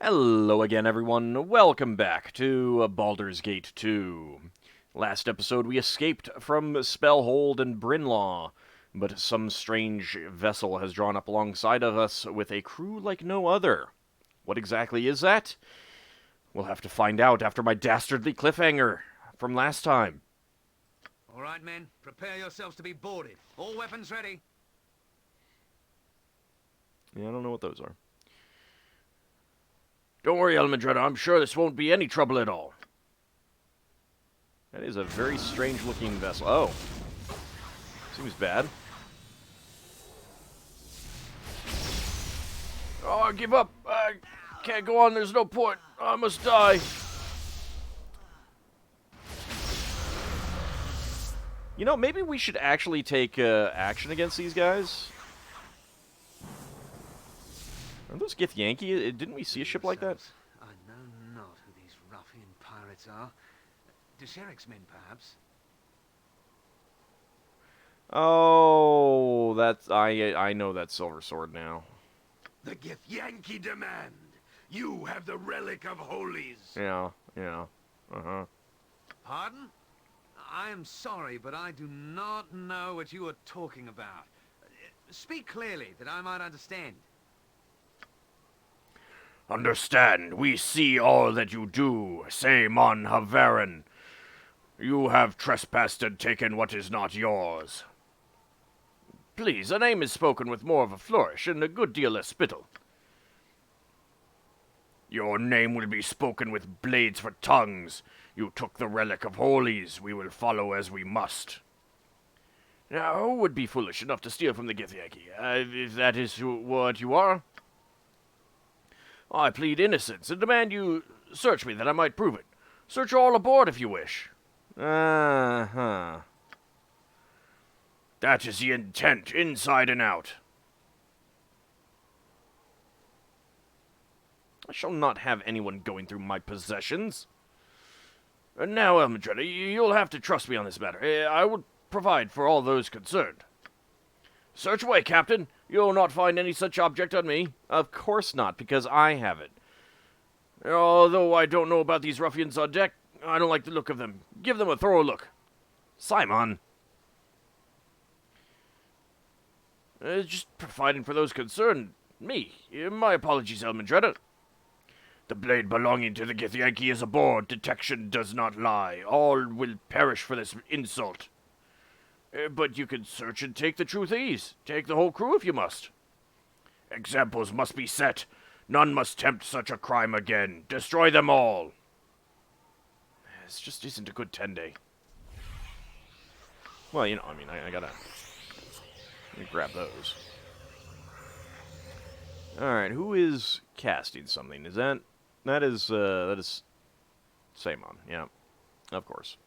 Hello again, everyone. Welcome back to Baldur's Gate 2. Last episode, we escaped from Spellhold and Brynlaw, but some strange vessel has drawn up alongside of us with a crew like no other. What exactly is that? We'll have to find out after my dastardly cliffhanger from last time. All right, men. Prepare yourselves to be boarded. All weapons ready. Yeah, I don't know what those are. Don't worry, Elmandretta. I'm sure this won't be any trouble at all. That is a very strange-looking vessel. Oh. Seems bad. Oh, I give up. I can't go on. There's no point. I must die. You know, maybe we should actually take action against these guys. Are those Githyanki? Didn't we see a ship like that? I know not who these ruffian pirates are. Desheric's men, perhaps? Oh, that's I know that silver sword now. The Githyanki demand. You have the relic of holies. Yeah. Uh-huh. Pardon? I am sorry, but I do not know what you are talking about. Speak clearly, that I might understand. Understand, we see all that you do, say Mon Havaran. You have trespassed and taken what is not yours. Please, a name is spoken with more of a flourish and a good deal less spittle. Your name will be spoken with blades for tongues. You took the relic of holies. We will follow as we must. Now, who would be foolish enough to steal from the Githyanki? If that is what you are? I plead innocence and demand you search me that I might prove it. Search all aboard if you wish. Uh-huh. That is the intent, inside and out. I shall not have anyone going through my possessions. And now, Elmandretta, you'll have to trust me on this matter. I will provide for all those concerned. Search away, Captain. You'll not find any such object on me. Of course not, because I have it. Although I don't know about these ruffians on deck, I don't like the look of them. Give them a thorough look. Simon. Just providing for those concerned. Me. My apologies, Elmandretta. The blade belonging to the Githyanki is aboard. Detection does not lie. All will perish for this insult. But you can search and take the truth ease. Take the whole crew if you must. Examples must be set. None must tempt such a crime again. Destroy them all. This just isn't a good 10-day. Well, you know, I mean, I gotta... Let me grab those. Alright, who is casting something? Is that... That is Samon, yeah. Of course.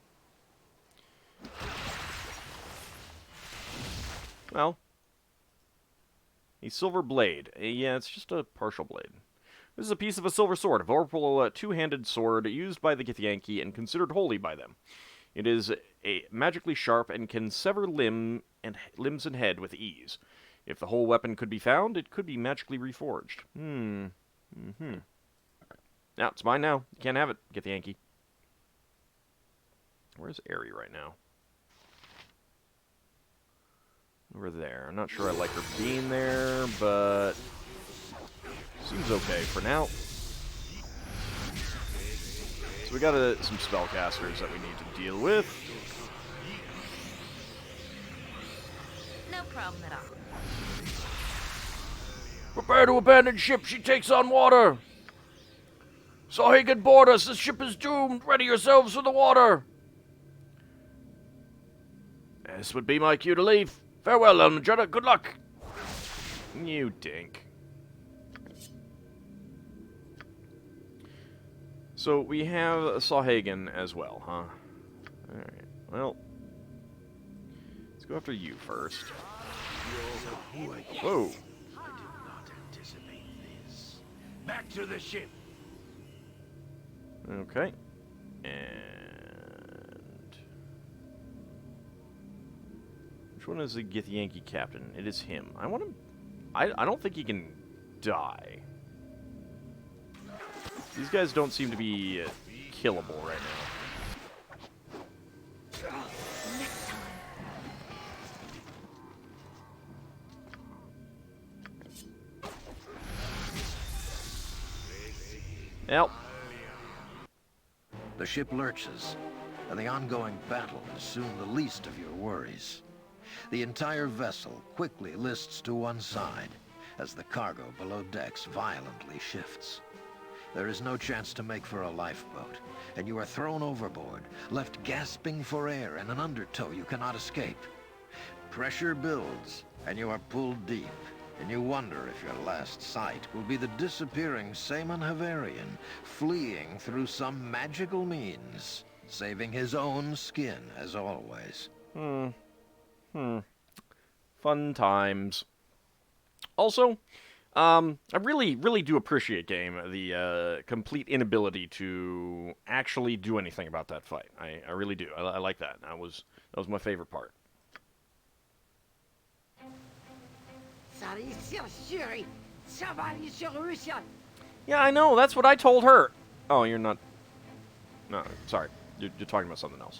Well. A silver blade. Yeah, it's just a partial blade. This is a piece of a silver sword, a vorpal two-handed sword used by the Githyanki and considered holy by them. It is a magically sharp and can sever limbs and head with ease. If the whole weapon could be found, it could be magically reforged. Now, it's mine now. You can't have it, Githyanki. Where's Aerie right now? Over there. I'm not sure I like her being there, but... Seems okay for now. So we got some spellcasters that we need to deal with. No problem at all. Prepare to abandon ship. She takes on water. Sahagan, board us. This ship is doomed. Ready yourselves for the water. This would be my cue to leave. Farewell, Elmandretta. Good luck. You dink. So we have Sahagan as well, huh? Alright, well... Let's go after you first. Whoa! I did not anticipate this. Back to the ship. Okay. And... Which one is the Githyanki captain? It is him. I want him... I don't think he can die. These guys don't seem to be killable right now. Next time. Well, The ship lurches, and the ongoing battle is soon the least of your worries. The entire vessel quickly lists to one side as the cargo below decks violently shifts. There is no chance to make for a lifeboat, and you are thrown overboard, left gasping for air in an undertow you cannot escape. Pressure builds, and you are pulled deep, and you wonder if your last sight will be the disappearing Saemon Havarian fleeing through some magical means, saving his own skin as always. Fun times. Also, I really, really do appreciate, game, the complete inability to actually do anything about that fight. I really do. I like that. That was my favorite part. Yeah, I know. That's what I told her. Oh, you're not. No, sorry. You're talking about something else.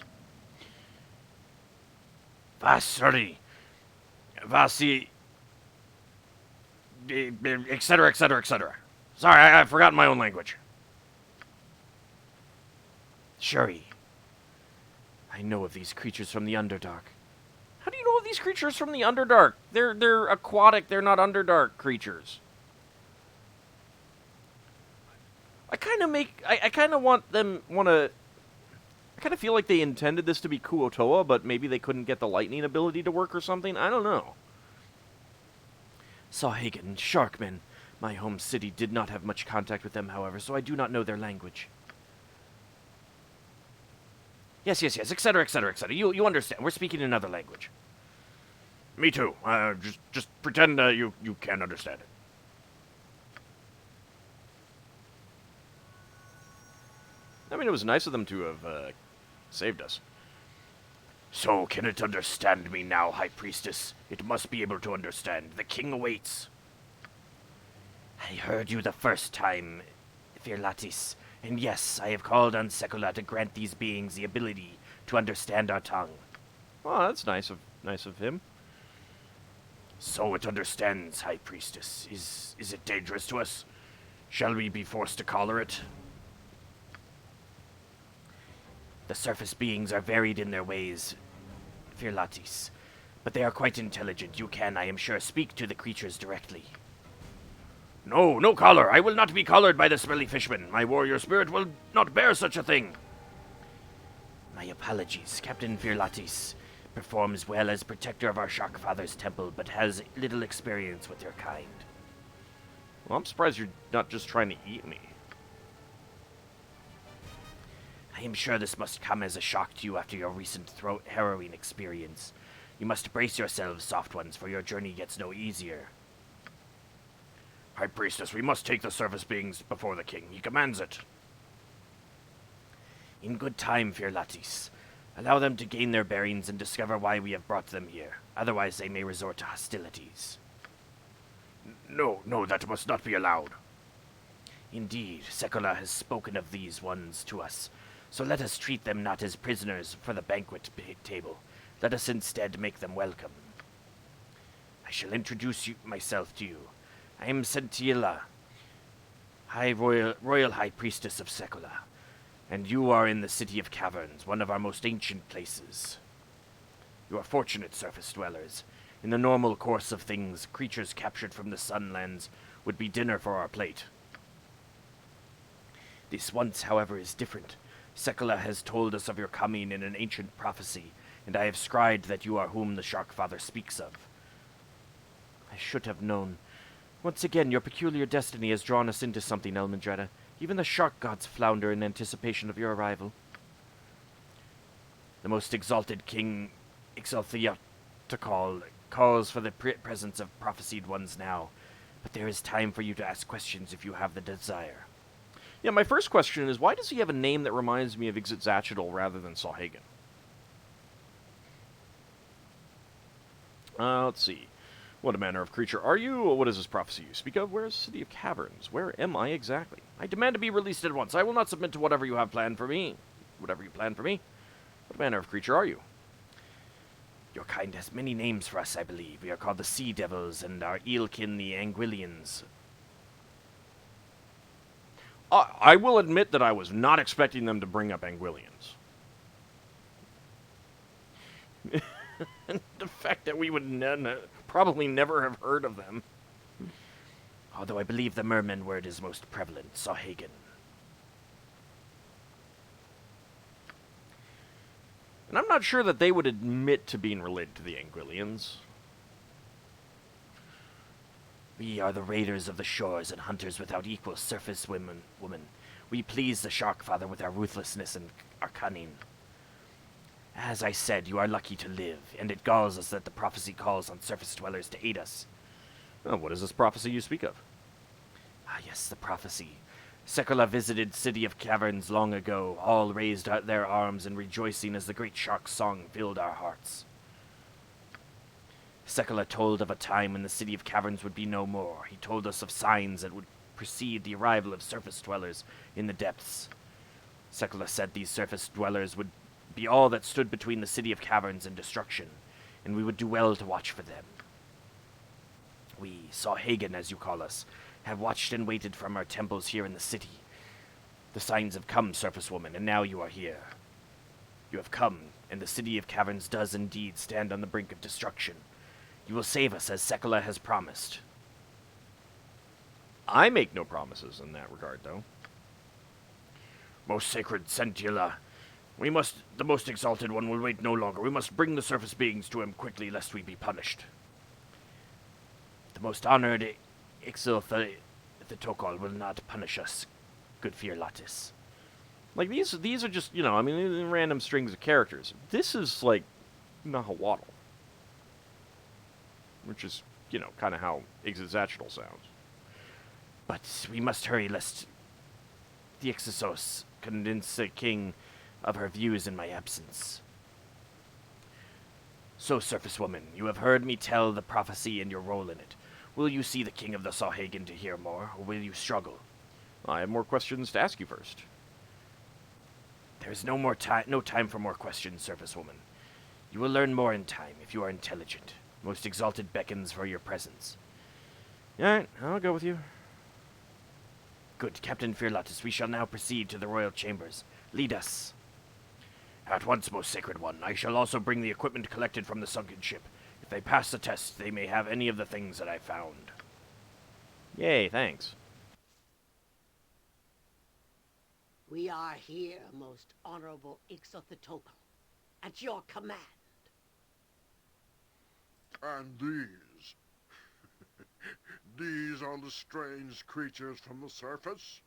Vasari. Vasi. Etc., etc., etc. Sorry, I've forgotten my own language. Shuri. I know of these creatures from the Underdark. How do you know of these creatures from the Underdark? They're aquatic. They're not Underdark creatures. I kind of feel like they intended this to be Kuotoa, but maybe they couldn't get the lightning ability to work or something. I don't know. Sahagin, Sharkmen. My home city did not have much contact with them, however, so I do not know their language. Yes, etc., etc., etc. You understand. We're speaking another language. Me too. Just pretend you can understand it. I mean, it was nice of them to have saved us. So, can it understand me now, High Priestess? It must be able to understand. The king awaits. I heard you the first time, Firlatis. And yes, I have called on Sekula to grant these beings the ability to understand our tongue. Oh, that's nice of him. So it understands, High Priestess. Is it dangerous to us? Shall we be forced to collar it? The surface beings are varied in their ways, Firlatis, but they are quite intelligent. You can, I am sure, speak to the creatures directly. No collar! I will not be collared by the smelly fishman. My warrior spirit will not bear such a thing. My apologies. Captain Firlatis performs well as protector of our Shark Father's temple, but has little experience with their kind. Well, I'm surprised you're not just trying to eat me. I am sure this must come as a shock to you after your recent harrowing experience. You must brace yourselves, soft ones, for your journey gets no easier. High Priestess, we must take the surface beings before the king. He commands it. In good time, Firlatis. Allow them to gain their bearings and discover why we have brought them here. Otherwise, they may resort to hostilities. No, that must not be allowed. Indeed, Sekula has spoken of these ones to us. So let us treat them not as prisoners for the banquet table. Let us instead make them welcome. I shall introduce myself to you. I am Sentiela, Royal High Priestess of Sekula, and you are in the City of Caverns, one of our most ancient places. You are fortunate, surface dwellers. In the normal course of things, creatures captured from the Sunlands would be dinner for our plate. This once, however, is different. Sekula has told us of your coming in an ancient prophecy, and I have scryed that you are whom the Shark Father speaks of. I should have known. Once again, your peculiar destiny has drawn us into something, Elmendretta. Even the shark gods flounder in anticipation of your arrival. The most exalted king, Ixaltheatakal, calls for the presence of prophesied ones now, but there is time for you to ask questions if you have the desire. Yeah, my first question is, why does he have a name that reminds me of Ixitzachtitl rather than Sahagin? Let's see. What manner of creature are you? What is this prophecy you speak of? Where is the City of Caverns? Where am I exactly? I demand to be released at once. I will not submit to whatever you have planned for me. Whatever you plan for me. What manner of creature are you? Your kind has many names for us, I believe. We are called the Sea Devils, and our eelkin the Anguillians. I will admit that I was not expecting them to bring up Anguillians. The fact that we would probably never have heard of them. Although I believe the merman word is most prevalent, Sawhagen. And I'm not sure that they would admit to being related to the Anguillians. We are the raiders of the shores and hunters without equal, surface woman. We please the Sharkfather with our ruthlessness and our cunning. As I said, you are lucky to live, and it galls us that the prophecy calls on surface dwellers to aid us. Oh, what is this prophecy you speak of? Ah, yes, the prophecy. Sekula visited City of Caverns long ago. All raised their arms in rejoicing as the great shark's song filled our hearts. Sekula told of a time when the City of Caverns would be no more. He told us of signs that would precede the arrival of surface dwellers in the depths. Sekula said these surface dwellers would be all that stood between the City of Caverns and destruction, and we would do well to watch for them. We, Sawhagen, as you call us, have watched and waited from our temples here in the city. The signs have come, Surface Woman, and now you are here. You have come, and the City of Caverns does indeed stand on the brink of destruction. You will save us, as Sekula has promised. I make no promises in that regard, though. Most sacred Sentilla, the most exalted one will wait no longer. We must bring the surface beings to him quickly, lest we be punished. The most honored Ixil the Tokol will not punish us, good Fear Lattis. Like, these are just, random strings of characters. This is, like, Nahuatl. Which is, kind of how Ixizatl sounds. But we must hurry, lest the Ixosos convince the king of her views in my absence. So, Surface Woman, you have heard me tell the prophecy and your role in it. Will you see the king of the Sawhagen to hear more, or will you struggle? I have more questions to ask you first. There is no time for more questions, Surface Woman. You will learn more in time, if you are intelligent. Most Exalted beckons for your presence. Alright, I'll go with you. Good, Captain Fearlatus, we shall now proceed to the royal chambers. Lead us. At once, most sacred one. I shall also bring the equipment collected from the sunken ship. If they pass the test, they may have any of the things that I found. Yay, thanks. We are here, most honorable Ixothotokal, at your command. And these? These are the strange creatures from the surface?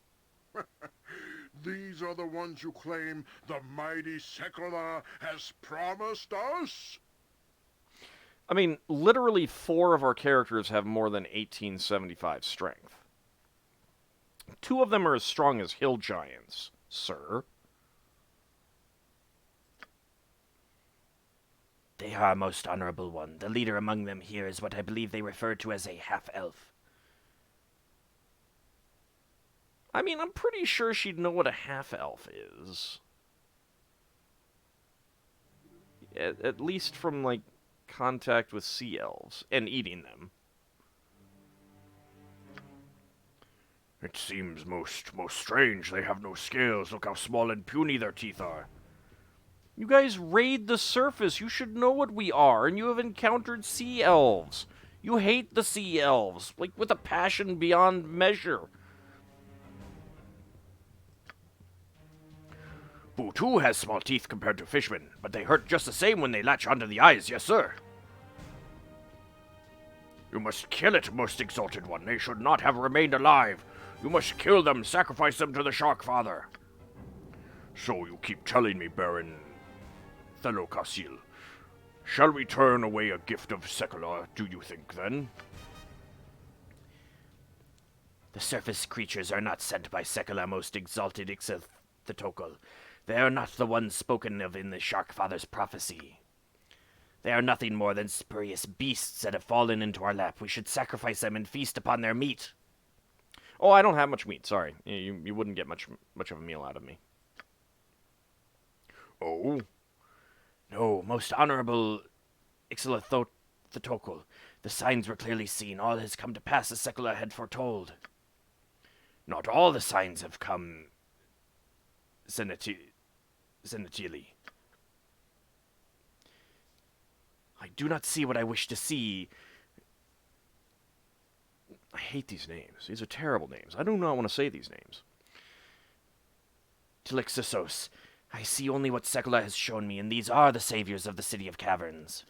These are the ones you claim the mighty Sekula has promised us? I mean, literally 4 of our characters have more than 1875 strength. 2 of them are as strong as hill giants, sir. They are, most honorable one. The leader among them here is what I believe they refer to as a half-elf. I mean, I'm pretty sure she'd know what a half-elf is. At least from, like, contact with sea elves and eating them. It seems most strange. They have no scales. Look how small and puny their teeth are. You guys raid the surface. You should know what we are, and you have encountered sea elves. You hate the sea elves, like, with a passion beyond measure. Boo too has small teeth compared to fishmen, but they hurt just the same when they latch onto the eyes, yes sir. You must kill it, most exalted one. They should not have remained alive. You must kill them, sacrifice them to the Sharkfather. So you keep telling me, Baron Thelokassil. Shall we turn away a gift of Sekula, do you think, then? The surface creatures are not sent by Sekula, most exalted Ixothotokal. They are not the ones spoken of in the Sharkfather's prophecy. They are nothing more than spurious beasts that have fallen into our lap. We should sacrifice them and feast upon their meat. Oh, I don't have much meat. Sorry. You wouldn't get much of a meal out of me. Oh? No, most honorable Ixolatotokol. The signs were clearly seen. All has come to pass as Sekula had foretold. Not all the signs have come, Zenatili. I do not see what I wish to see. I hate these names. These are terrible names. I do not want to say these names. Tilixosos. I see only what Sekula has shown me, and these are the saviors of the City of Caverns.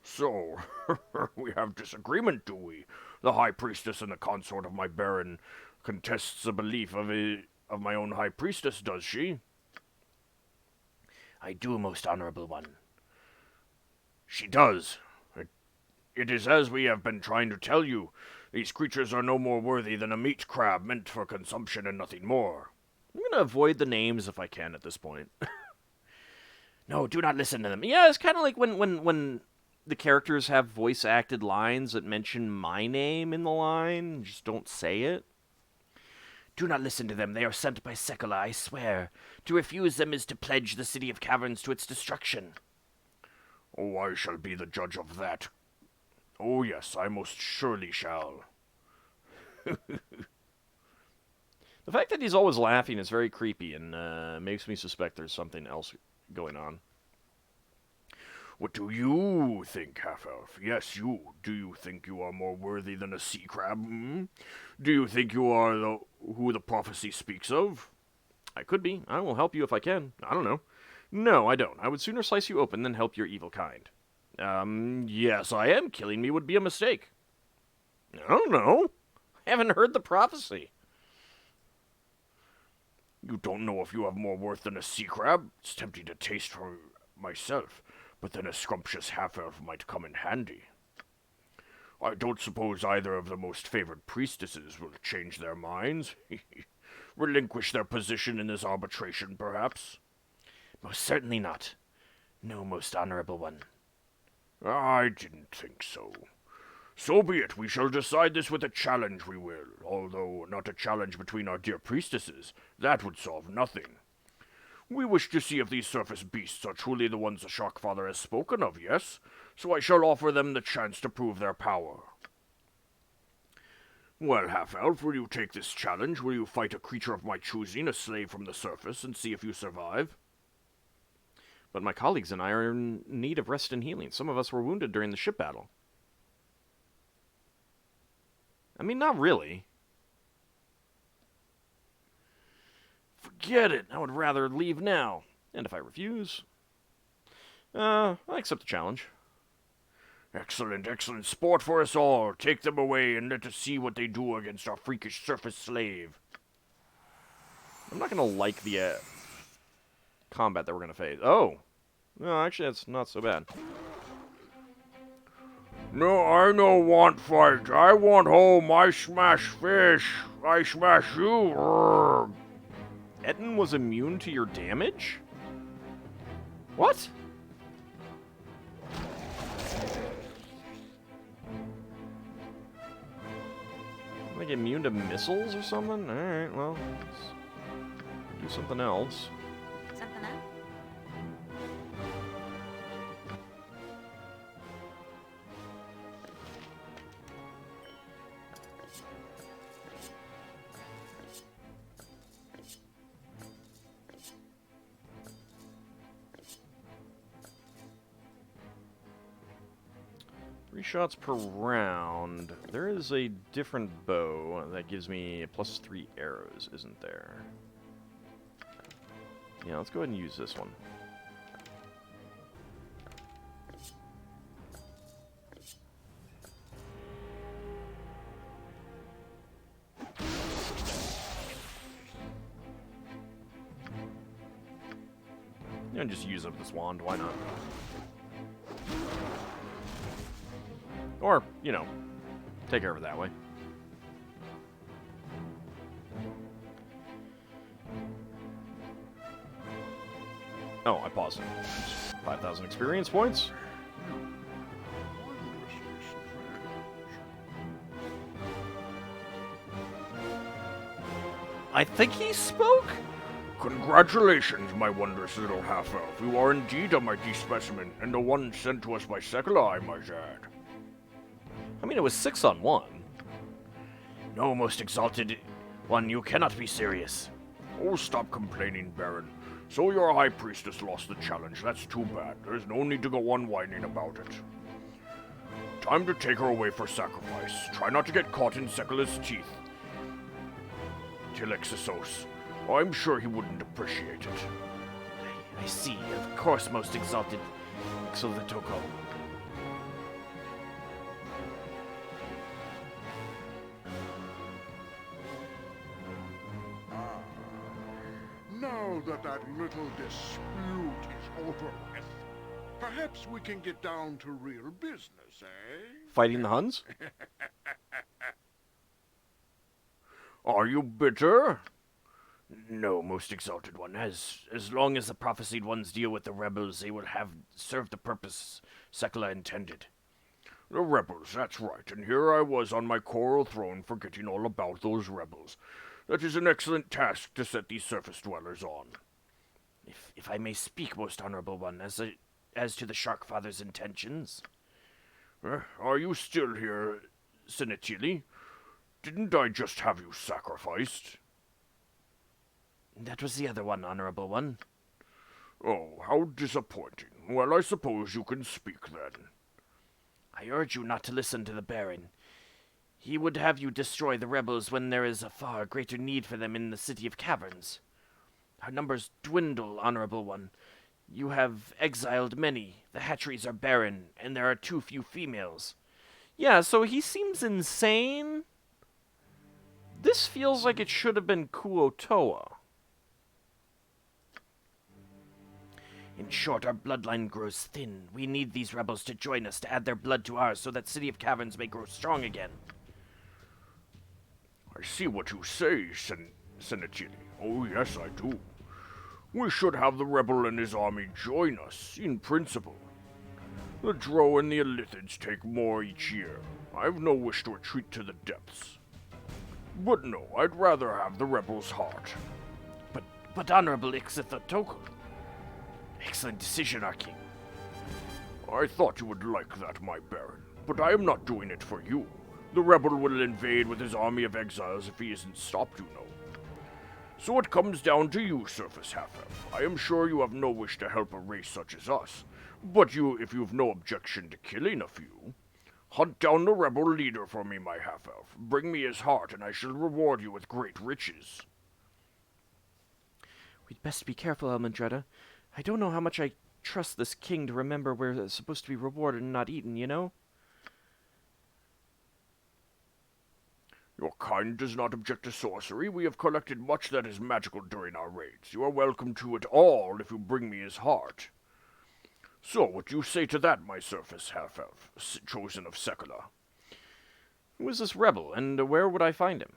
So, we have disagreement, do we? The High Priestess and the consort of my Baron contests the belief of my own High Priestess, does she? I do, most honorable one. She does. It is as we have been trying to tell you. These creatures are no more worthy than a meat crab meant for consumption and nothing more. I'm going to avoid the names if I can at this point. No, do not listen to them. Yeah, it's kind of like when the characters have voice-acted lines that mention my name in the line. Just don't say it. Do not listen to them. They are sent by Sekula, I swear. To refuse them is to pledge the City of Caverns to its destruction. Oh, I shall be the judge of that. Oh, yes, I most surely shall. The fact that he's always laughing is very creepy and makes me suspect there's something else going on. What do you think, half-elf? Yes, you. Do you think you are more worthy than a sea crab? Hmm? Do you think you are who the prophecy speaks of? I could be. I will help you if I can. I don't know. No, I don't. I would sooner slice you open than help your evil kind. Yes, I am. Killing me would be a mistake. I don't know. I haven't heard the prophecy. You don't know if you have more worth than a sea crab? It's tempting to taste for myself, but then a scrumptious half-elf might come in handy. I don't suppose either of the most favored priestesses will change their minds. Relinquish their position in this arbitration, perhaps? Most certainly not. No, most honorable one. I didn't think so. So be it. We shall decide this with a challenge, we will. Although not a challenge between our dear priestesses. That would solve nothing. We wish to see if these surface beasts are truly the ones the Sharkfather has spoken of, yes? So I shall offer them the chance to prove their power. Well, half-elf, will you take this challenge? Will you fight a creature of my choosing, a slave from the surface, and see if you survive? But my colleagues and I are in need of rest and healing. Some of us were wounded during the ship battle. I mean, not really. Forget it. I would rather leave now. And if I refuse, I accept the challenge. Excellent, excellent sport for us all. Take them away and let us see what they do against our freakish surface slave. I'm not going to like the combat that we're going to face. Oh. No, actually, that's not so bad. No, I no want fight. I want home. I smash fish. I smash you. Urgh. Etten was immune to your damage? What? Like immune to missiles or something? Alright, well, let's do something else. Something else? Three shots per round. There is a different bow that gives me a +3 arrows, isn't there? Yeah, let's go ahead and use this one. Yeah, just use up this wand, why not? Or, you know, take care of it that way. Oh, I paused it. 5,000 experience points. I think he spoke? Congratulations, my wondrous little half-elf. You are indeed a mighty specimen, and the one sent to us by Sekala, I might add. I mean, it was 6 on 1. No, most exalted one, you cannot be serious. Oh, stop complaining, Baron. So your High Priestess lost the challenge. That's too bad. There's no need to go on whining about it. Time to take her away for sacrifice. Try not to get caught in Sekala's teeth. Tilexosos. I'm sure he wouldn't appreciate it. I see, of course, most exalted Xolotoko. Now that little dispute is over with, perhaps we can get down to real business, eh? Fighting the Huns? Are you bitter? No, most exalted one. As long as the prophesied ones deal with the rebels, they will have served the purpose Sekala intended. The rebels, that's right, and here I was on my coral throne forgetting all about those rebels. That is an excellent task to set these surface dwellers on. If I may speak, most honorable one, as to the Shark Father's intentions. Are you still here, Senatili? Didn't I just have you sacrificed? That was the other one, honorable one. Oh, how disappointing. Well, I suppose you can speak then. I urge you not to listen to the Baron. He would have you destroy the rebels when there is a far greater need for them in the City of Caverns. Our numbers dwindle, honorable one. You have exiled many, the hatcheries are barren, and there are too few females. Yeah, so he seems insane. This feels like it should have been Kuotoa. In short, our bloodline grows thin. We need these rebels to join us to add their blood to ours so that City of Caverns may grow strong again. I see what you say, Senatili. Oh, yes, I do. We should have the rebel and his army join us, in principle. The Drow and the Illithids take more each year. I've no wish to retreat to the depths. But no, I'd rather have the rebel's heart. But Honorable Ixithotoku. Excellent decision, our king. I thought you would like that, my baron, but I am not doing it for you. The rebel will invade with his army of exiles if he isn't stopped, you know. So it comes down to you, Surface Half-Elf. I am sure you have no wish to help a race such as us, but if you've no objection to killing a few, hunt down the rebel leader for me, my half-elf. Bring me his heart, and I shall reward you with great riches. We'd best be careful, Elmandretta. I don't know how much I trust this king to remember we're supposed to be rewarded and not eaten, you know? Your kind does not object to sorcery. We have collected much that is magical during our raids. You are welcome to it all if you bring me his heart. So, what do you say to that, my surface half-elf, chosen of Sekala? Who is this rebel, and where would I find him?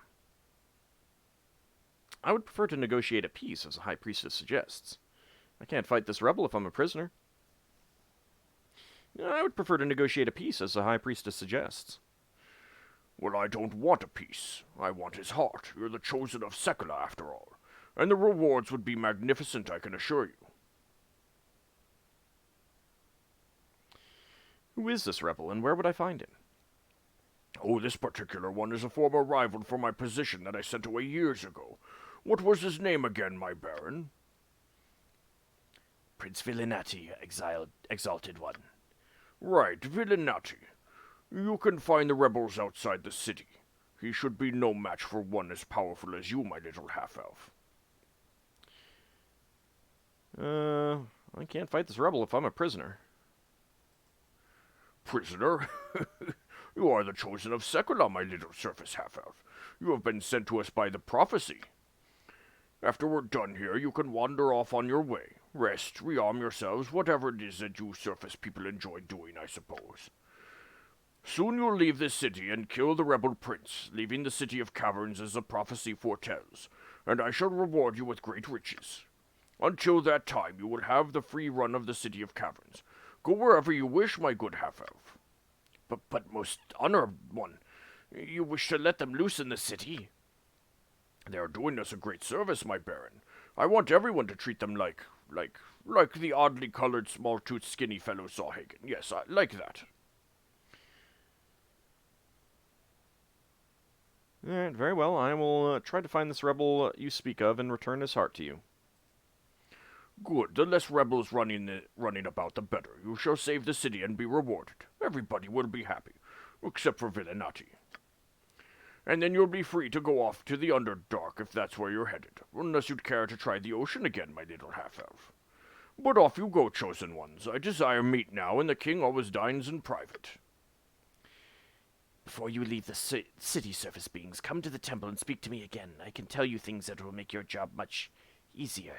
I would prefer to negotiate a peace, as the High Priestess suggests. I can't fight this rebel if I'm a prisoner. I would prefer to negotiate a peace, as the High Priestess suggests. Well, I don't want a peace. I want his heart. You're the chosen of Sekala, after all. And the rewards would be magnificent, I can assure you. Who is this rebel, and where would I find him? Oh, this particular one is a former rival for my position that I sent away years ago. What was his name again, my baron? Prince Villanati, exalted one. Right, Villanati. You can find the rebels outside the city. He should be no match for one as powerful as you, my little half-elf. I can't fight this rebel if I'm a prisoner. Prisoner? You are the chosen of Sekala, my little surface half-elf. You have been sent to us by the prophecy. After we're done here, you can wander off on your way. Rest, rearm yourselves, whatever it is that you surface people enjoy doing, I suppose. Soon you'll leave this city and kill the rebel prince, leaving the City of Caverns as the prophecy foretells, and I shall reward you with great riches. Until that time, you will have the free run of the City of Caverns. Go wherever you wish, my good half-elf. But most honorable one, you wish to let them loose in the city? They are doing us a great service, my baron. I want everyone to treat them like the oddly colored, small-toothed, skinny fellow Sawhagen. Yes, like that. Alright, very well. I will try to find this rebel you speak of and return his heart to you. Good. The less rebels running about, the better. You shall save the city and be rewarded. Everybody will be happy, except for Villanati. And then you'll be free to go off to the Underdark if that's where you're headed, unless you'd care to try the ocean again, my little half-elf. But off you go, chosen ones. I desire meat now, and the king always dines in private. Before you leave the city, surface beings, come to the temple and speak to me again. I can tell you things that will make your job much easier.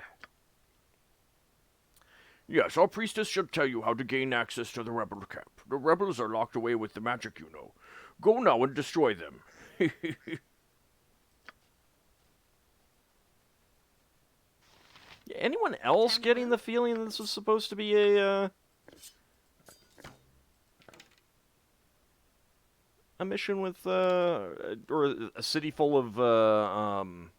Yes, our priestess shall tell you how to gain access to the rebel camp. The rebels are locked away with the magic, you know. Go now and destroy them. Anyone else getting the feeling that this was supposed to be a mission with, or a city full of,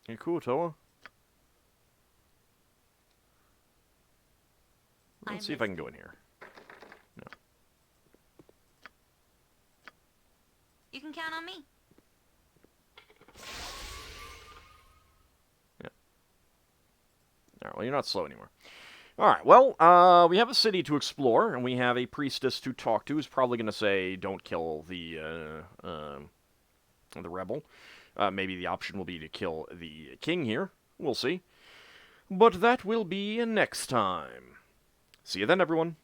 Hey, cool, Toa. Let's see if I can go in here. No. You can count on me. Yeah. Alright, well, you're not slow anymore. Alright, well, we have a city to explore, and we have a priestess to talk to who's probably going to say, don't kill the rebel. Maybe the option will be to kill the king here. We'll see. But that will be next time. See you then, everyone.